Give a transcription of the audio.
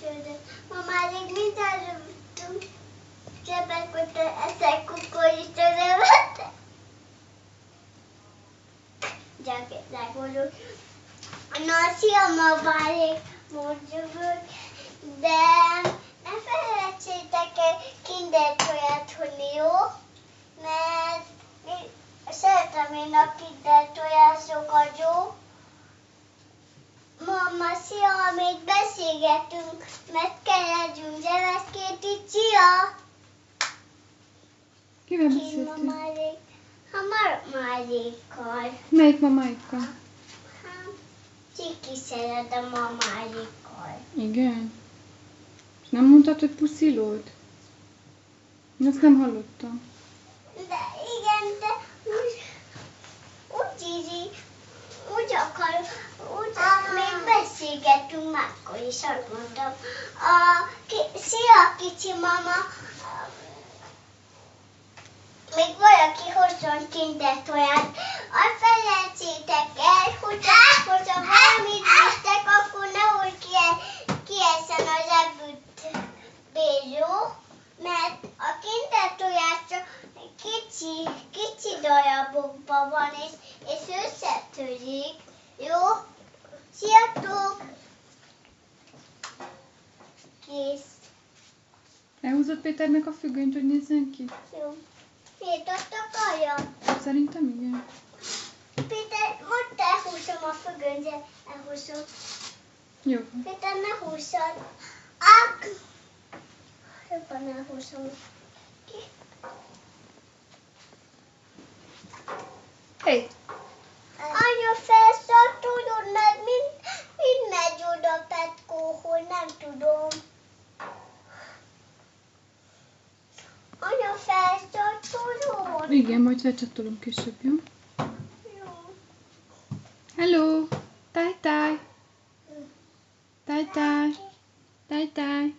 főzött. Ma már rég mindenről tudtunk. Zsebekbe ezek kukoricsorevet. Gyakorlatilag mondjuk. Na, szia, ma már rég mondjuk. De ne felejtsétek el Kinder toját hozni, jó? Mert szeretem én a Kinder tojásokat, jó? Mama, szia, még beszélgetünk, mert keresünk zsebeszkét itt, szia! Kivel beszéltél? Mamárékkal. Melyik mamáikkal? Csiki szeret a mamárékkal. Igen. És nem mondtad, hogy puszilód? Én azt nem hallottam. De igen, de úgy akar, még beszélgetünk máskor is, azt mondtam. Szia, kicsi mama! Még valaki hozzon Kinder toját. Azt felejtsétek el, hogyha valamit visztek, akkor nehogy kieszen a zsebükből, jó? Mert a Kinder tojás csak kicsi darabokban van, és összetörik, jó? Sziasztok! Kész. Elhúzott Péternek a függönyt, hogy nézzen ki? Jó. Miért azt akarja? Szerintem igen. Péter, most elhúzom a függönyt, elhúzom. Jó. Péter, ne húzzad. Jobban elhúzom. Hey! Anya, felszart, tudod, mert mind megy oda Petkóhoz, nem tudom. Anya, felszart, tudod? Igen, majd felcsatolom később, jó? Jó. Hello! Táj, táj! Táj, táj! Táj, táj!